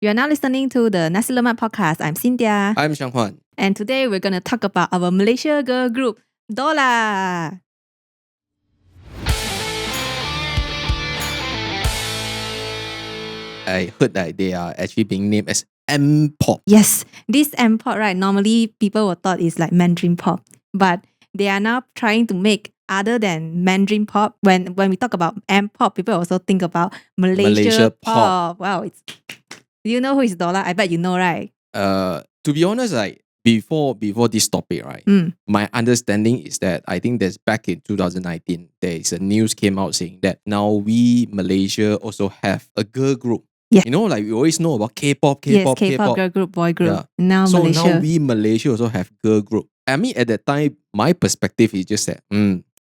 You are now listening to the Nasi Lemak Podcast. I'm Cynthia. I'm Xiang Huan. And today we're going to talk about our Malaysia girl group, Dolla. I heard that they are actually being named as MPop. Yes, this MPop, right? Normally people would thought is like Mandarin pop, but they are now trying to make other than Mandarin pop. When we talk about MPop, people also think about Malaysia pop. Wow, do you know who is Dolla? I bet you know, right? To be honest, like before this topic, right? My understanding is that I think that's back in 2019, there is a news came out saying that now we Malaysia also have a girl group. Yeah. You know, like we always know about K-pop, Yes, K-pop, girl group, boy group. Yeah. Now So Malaysia. now we Malaysia also have girl group. I mean, at that time, my perspective is just that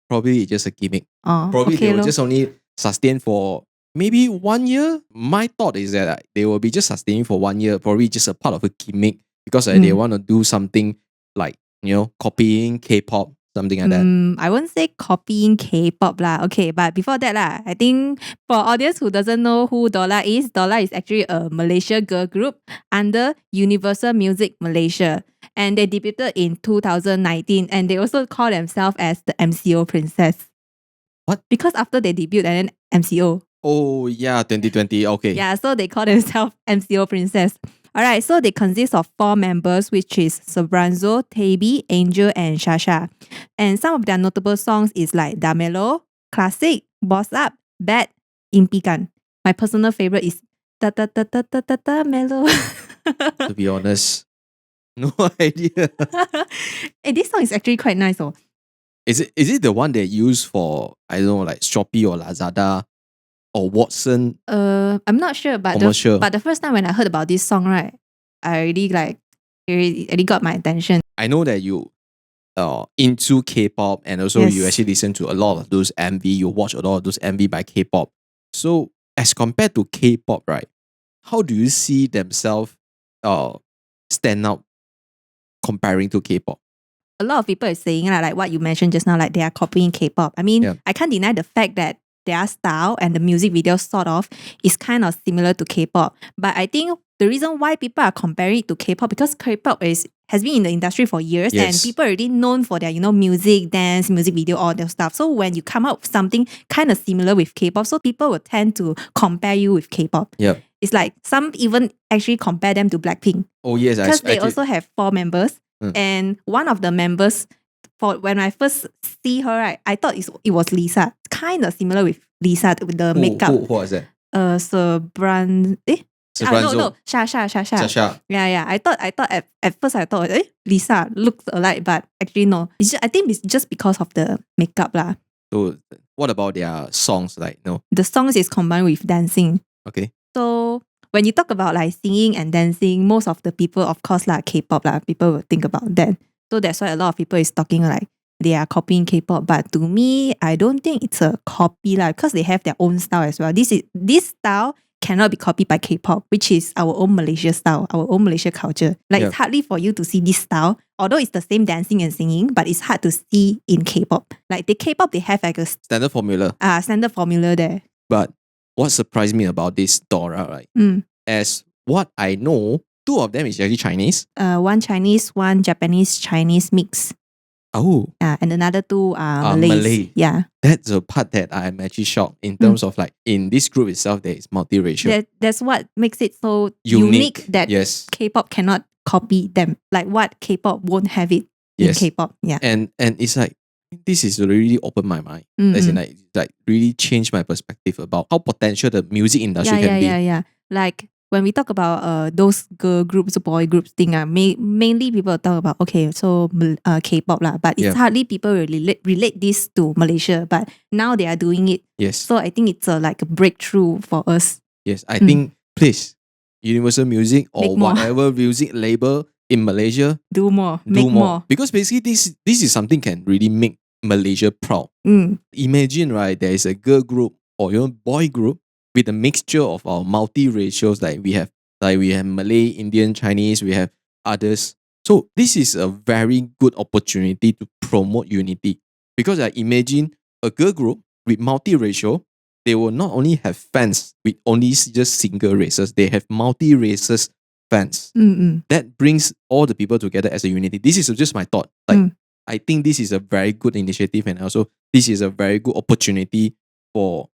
probably it's just a gimmick. Probably okay, they will just only sustain for maybe 1 year. My thought is that they will be just sustaining for 1 year, probably just a part of a gimmick because they want to do something like, copying K-pop, something like that. I won't say copying K-pop lah. Okay, but before that lah, I think for audience who doesn't know who Dolla is actually a Malaysia girl group under Universal Music Malaysia. And they debuted in 2019 and they also call themselves as the MCO Princess. What? Because after they debuted and then MCO. Oh yeah, 2020, okay. Yeah, so they call themselves MCO Princess. Alright, so they consist of 4 members, which is Sobranzo, Taby, Angel, and Shasha. And some of their notable songs is like Damelo, Classic, Boss Up, Bad, Impikan. My personal favorite is Ta Ta Ta Ta Ta Ta Ta Melo. To be honest, no idea. Hey, this song is actually quite nice. Oh. Is it the one they use for, I don't know, like Shopee or Lazada or Watson? I'm not sure, but the first time when I heard about this song, right, I really it really got my attention. I know that you into K-pop and also you actually listen to a lot of those MV, you watch a lot of those MV by K-pop. So as compared to K-pop, right, how do you see themselves stand out comparing to K-pop? A lot of people are saying like what you mentioned just now, like they are copying K-pop. I mean, I can't deny the fact that their style and the music video sort of is kind of similar to K-pop. But I think the reason why people are comparing it to K-pop because K-pop has been in the industry for years and people are already known for their, music, dance, music video, all that stuff. So when you come up with something kind of similar with K-pop, so people will tend to compare you with K-pop. Yep. It's like some even actually compare them to Blackpink. Oh yes. Because they also have 4 members. And one of the members, for when I first see her, right, I thought it was Lisa. It's kind of similar with Lisa with the makeup. Who was that? Sobranzo. No, Shasha. Yeah. I thought at first I thought Lisa looks alike, but actually no. I think it's just because of the makeup lah. So what about their songs? Like no. The songs is combined with dancing. Okay. So when you talk about like singing and dancing, most of the people, of course, like K-pop, people will think about that. So that's why a lot of people is talking like they are copying K-pop. But to me, I don't think it's a copy because they have their own style as well. This style cannot be copied by K-pop, which is our own Malaysia style, our own Malaysia culture. It's hardly for you to see this style, although it's the same dancing and singing, but it's hard to see in K-pop. Like the K-pop, they have like a standard formula. Standard formula there. But what surprised me about this Dolla, right? As what I know, 2 of them is actually Chinese. One Chinese, one Japanese Chinese mix. Oh. And another 2 are Malay. Yeah. That's the part that I'm actually shocked in terms of like in this group itself there is multiracial. That's what makes it so unique that K-pop cannot copy them. Like what K-pop won't have it in K-pop. Yeah. And it's like this is really opened my mind. As in like really changed my perspective about how potential the music industry can be. Yeah. Like when we talk about those girl groups, boy groups thing, mainly people talk about so K-pop lah, but it's hardly people relate this to Malaysia. But now they are doing it. Yes. So I think it's like a breakthrough for us. Yes, I think please Universal Music or whatever music label in Malaysia do more. Because basically this is something can really make Malaysia proud. Imagine, right, there is a girl group or boy group with a mixture of our multiracials like we have Malay, Indian, Chinese, we have others. So this is a very good opportunity to promote unity because I imagine a girl group with multiracial they will not only have fans with only just single races, they have multi-races fans. That brings all the people together as a unity. This is just my thought. Like, I think this is a very good initiative, and also this is a very good opportunity for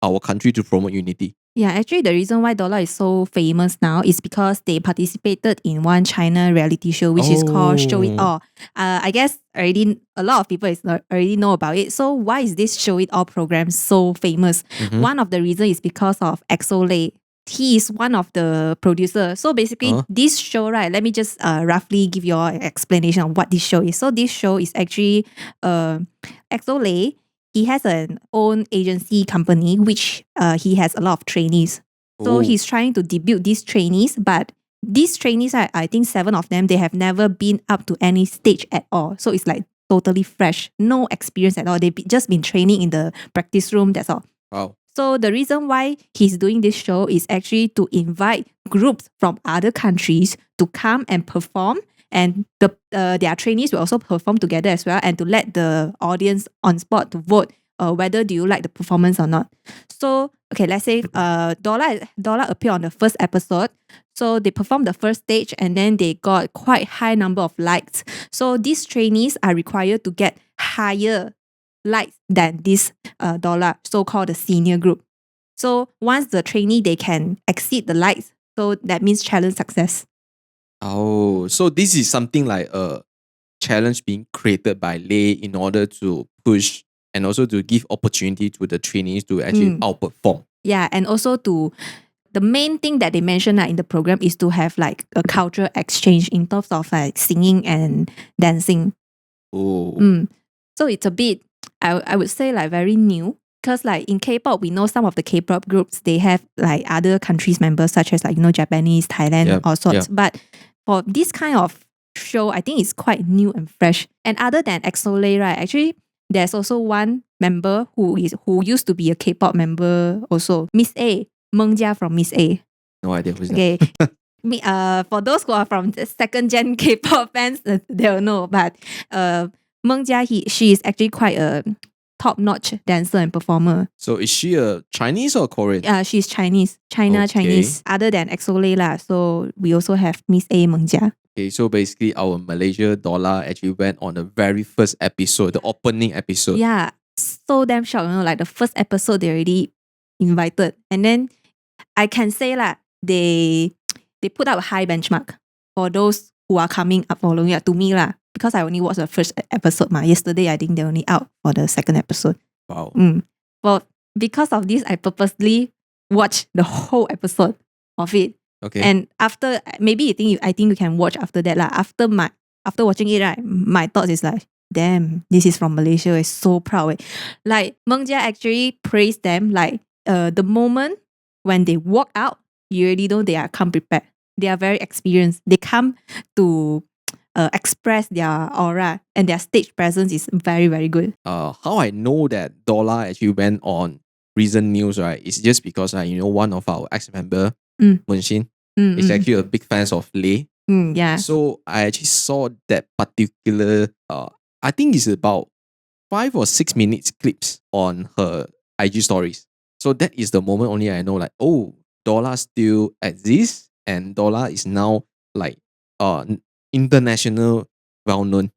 our country to promote unity. Yeah, actually, the reason why Dolla is so famous now is because they participated in one China reality show, which is called Show It All. I guess already a lot of people already know about it. So why is this Show It All program so famous? One of the reasons is because of EXO-Lay. He is one of the producers. So basically, this show, right, let me just roughly give you an explanation of what this show is. So this show is actually EXO-Lay. He has an own agency company, which he has a lot of trainees. So he's trying to debut these trainees, but these trainees, I think 7 of them, they have never been up to any stage at all. So it's like totally fresh, no experience at all. They've just been training in the practice room, that's all. Wow. So the reason why he's doing this show is actually to invite groups from other countries to come and perform, and their trainees will also perform together as well, and to let the audience on spot to vote whether do you like the performance or not. So okay, let's say Dolla appeared on the first episode. So they performed the first stage and then they got quite high number of likes. So these trainees are required to get higher likes than this Dolla, so-called the senior group. So once the trainee, they can exceed the likes. So that means challenge success. Oh, so this is something like a challenge being created by Lay in order to push and also to give opportunity to the trainees to actually outperform. Yeah, and also the main thing that they mentioned in the program is to have like a cultural exchange in terms of like singing and dancing. Oh. So it's a bit, I would say like very new. Because like in K-pop, we know some of the K-pop groups, they have like other countries members such as like, Japanese, Thailand, all sorts. But for this kind of show, I think it's quite new and fresh. And other than EXO-Lay, right, actually, there's also one member who used to be a K-pop member also, Miss A, Meng Jia from Miss A. No idea who's that. For those who are from the second gen K-pop fans, they'll know. But Meng Jia, she is actually quite a top-notch dancer and performer. So is she a Chinese or Korean? She's Chinese. Chinese. Other than EXO-Lay lah. So we also have Miss A, Meng Jia. Okay, so basically our Malaysia Dolla actually went on the very first episode, the opening episode. Yeah, so damn shocked, like the first episode they already invited. And then I can say lah, they put up a high benchmark for those who are coming up following up to me lah. Because I only watched the first episode. Yesterday, I think they're only out for the second episode. Wow. Well, because of this, I purposely watched the whole episode of it. Okay. And after, maybe I think you can watch after that. After watching it, right, my thoughts is like, damn, this is from Malaysia. It's so proud. Like, Meng Jia actually praised them. Like, the moment when they walk out, you already know they are come prepared. They are very experienced. They come to express their aura, and their stage presence is very, very good. How I know that Dolla actually went on recent news, right, is just because one of our ex-member, Munshin, is actually a big fan of Lay. Yeah. So I actually saw that particular, I think it's about 5 or 6 minutes clips on her IG stories. So that is the moment only I know like, oh, Dolla still exists, and Dolla is now like international well-known.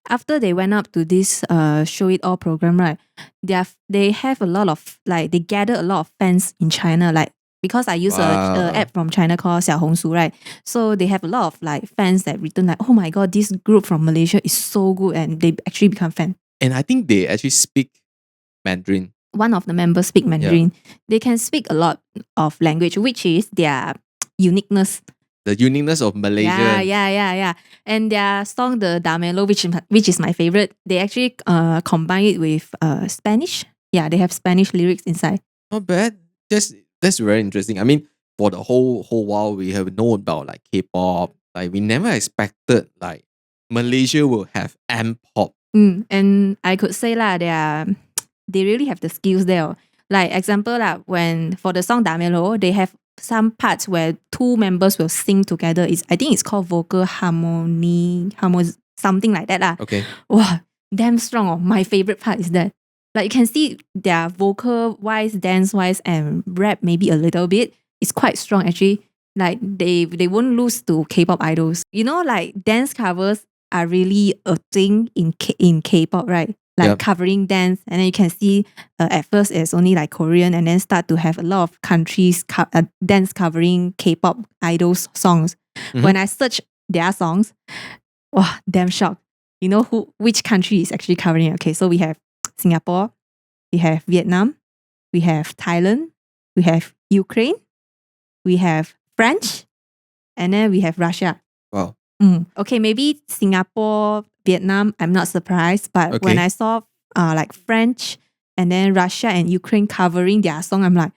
After they went up to this Show It All program, right, they have a lot of, like, they gather a lot of fans in China, like, because I use a app from China called Xiaohongshu, right? So they have a lot of like fans that written like, oh my god, this group from Malaysia is so good, and they actually become fan. And I think they actually speak Mandarin. One of the members speak Mandarin. Yeah. They can speak a lot of language, which is their uniqueness. The uniqueness of Malaysia. Yeah. And their song, the Damelo, which is my favorite, they actually combine it with Spanish. Yeah, they have Spanish lyrics inside. Not bad. That's very interesting. I mean, for the whole while we have known about like K-pop, like we never expected like Malaysia will have MPop. And I could say they really have the skills there. Like example when for the song Damelo, they have some parts where 2 members will sing together. I think it's called vocal harmony, something like that . Okay. Wow, damn strong. My favorite part is that. Like you can see their vocal wise, dance wise, and rap maybe a little bit. It's quite strong actually. Like they won't lose to K-pop idols. You know, like dance covers are really a thing in K-pop, right? Like Yep. covering dance, and then you can see at first it's only like Korean, and then start to have a lot of countries dance covering K-pop idols songs. Mhm. When I search their songs, wow, damn shocked. You know which country is actually covering? Okay, so we have Singapore, we have Vietnam, we have Thailand, we have Ukraine, we have French, and then we have Russia. Wow. Okay, maybe Singapore, Vietnam, I'm not surprised. But when Okay. I saw like French and then Russia and Ukraine covering their song, I'm like,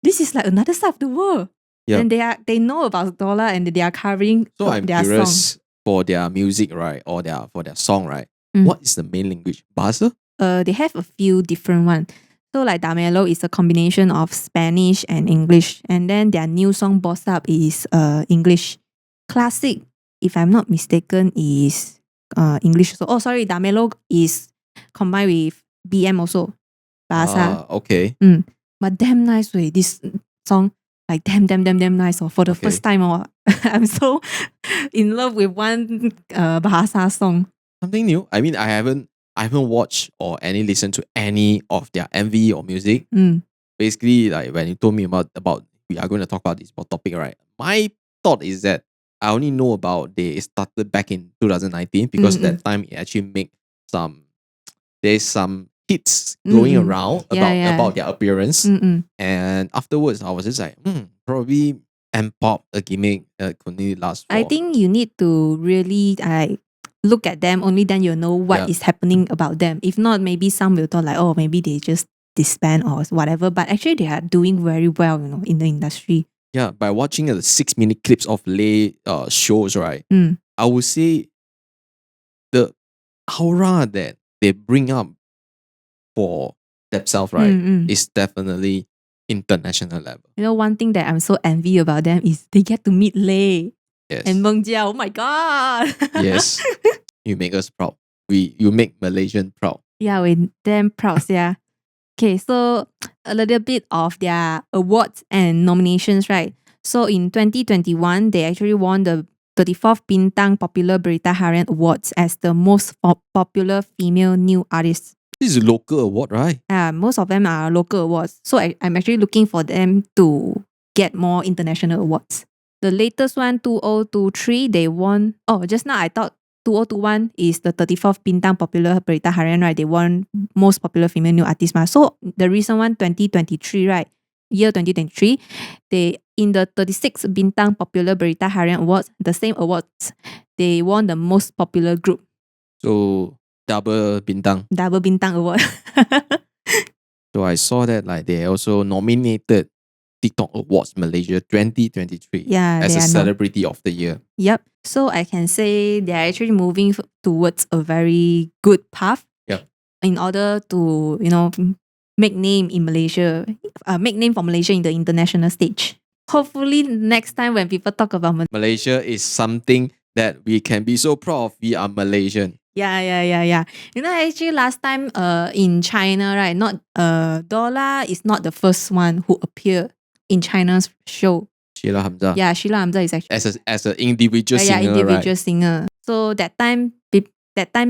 this is like another side of the world. Yep. And they know about Dolla and they are covering So I'm their curious song. for their music, right? Or for their song, right? Mm. What is the main language? Bahasa? They have a few different ones. So like Damelo is a combination of Spanish and English. And then their new song Boss Up is English. Classic, if I'm not mistaken, is English. So sorry, Damelo is combined with BM also. Bahasa. Okay. But damn nice way. This song, like damn nice. Or for the Okay. first time, I'm so in love with one Bahasa song. Something new. I mean, I haven't watched or listened to any of their MV or music. Basically, like when you told me about we are going to talk about this topic, right? My thought is that I only know about they started back in 2019 because that time it actually made there's some hits going around about their appearance. And afterwards, I was just like, probably MPop, a gimmick that could only last for. I think you need to really look at them. Only then you'll know what is happening about them. If not, maybe some will thought like, oh, maybe they just disband or whatever. But actually, they are doing very well, in the industry. Yeah, by watching the 6-minute clips of Lay shows, right? I would say the aura that they bring up for themselves, right, is definitely international level. You know, one thing that I'm so envy about them is they get to meet Lay and Meng Jia. Oh my god! Yes, you make us proud. You make Malaysian proud. Yeah, we're damn proud, yeah. Okay, so a little bit of their awards and nominations, right? So in 2021, they actually won the 34th Bintang Popular Berita Harian Awards as the most popular female new artist. This is a local award, right? Most of them are local awards. So I'm actually looking for them to get more international awards. The latest one, 2023, they won. Oh, just now I thought 2021 is the 34th Bintang Popular Berita Harian, right? They won most popular female new artist. So the recent one, 2023, right? Year 2023, they in the 36th Bintang Popular Berita Harian Awards, the same awards, they won the most popular group. So double bintang award. So I saw that like they also nominated TikTok Awards Malaysia 2023 as a celebrity of the year. Yep. So I can say they're actually moving towards a very good path. Yep. In order to, make name in Malaysia, make name for Malaysia in the international stage. Hopefully next time when people talk about Malaysia is something that we can be so proud of. We are Malaysian. Yeah. You know, actually last time in China, right, not Dolla is not the first one who appeared in China's show. Sheila Hamzah. Yeah, Sheila Hamzah is actually as an individual singer, individual singer. So that time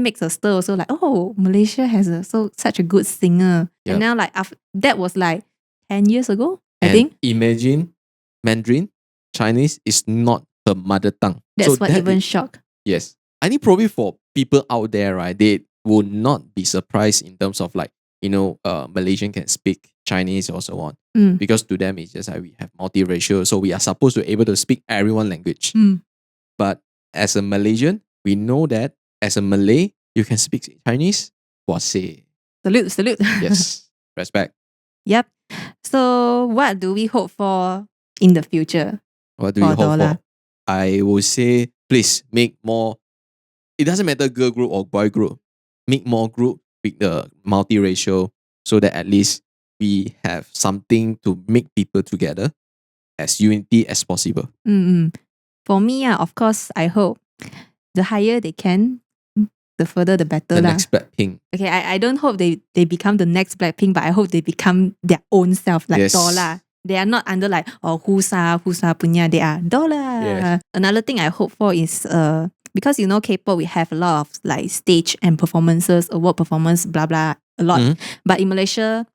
makes a stir also like, oh, Malaysia has such a good singer. Yep. And now like that was like 10 years ago, I and think. Imagine Mandarin, Chinese is not her mother tongue. That's what even shocked. Yes. I think probably for people out there, right, they would not be surprised in terms of like, Malaysian can speak Chinese or so on. Because to them, it's just like we have multiracial. So we are supposed to be able to speak everyone language. But as a Malaysian, we know that as a Malay, you can speak Chinese. Say Salute. Yes. Respect. Yep. So what do we hope for in the future? What do we hope for? I would say, please make more. It doesn't matter girl group or boy group. Make more group with the multiracial so that at least we have something to make people together as unity as possible. For me, of course, I hope the higher they can, the further the better The lah. next Blackpink. Okay, I don't hope they become the next Blackpink, but I hope they become their own self, like Yes. Dolla. They are not under like, Husa punya, they are Dolla. Yes. Another thing I hope for is because you know K-pop, we have a lot of like stage and performances, award performance, blah blah, a lot. Mhm. But in Malaysia,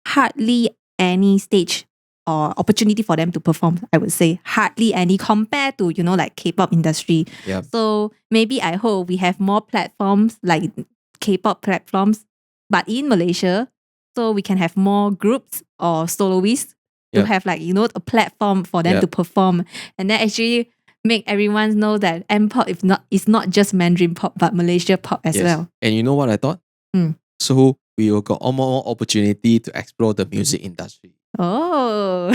hardly any stage or opportunity for them to perform, I would say. Hardly any compared to, you know, like K-pop industry. Yep. So maybe I hope we have more platforms like K-pop platforms, but in Malaysia, so we can have more groups or soloists to Yep. have like, you know, a platform for them Yep. to perform. And then actually make everyone know that MPop is not just Mandarin pop, but Malaysia pop as Yes. well. And you know what I thought? So we will got more opportunity to explore the music industry. Oh,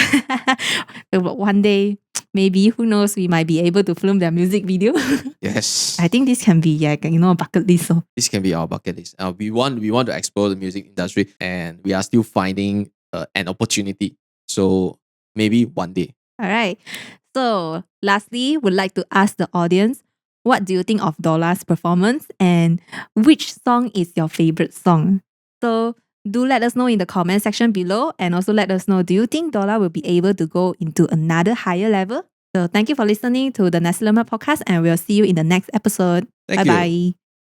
one day, maybe, who knows, we might be able to film their music video. Yes. I think this can be, a bucket list. So. This can be our bucket list. We want to explore the music industry, and we are still finding an opportunity. So maybe one day. All right. So lastly, would like to ask the audience, what do you think of Dolla's performance and which song is your favorite song? So do let us know in the comment section below, and also let us know, do you think Dolla will be able to go into another higher level? So thank you for listening to the Nasi Lemak Podcast, and we'll see you in the next episode. Thank Bye you. bye.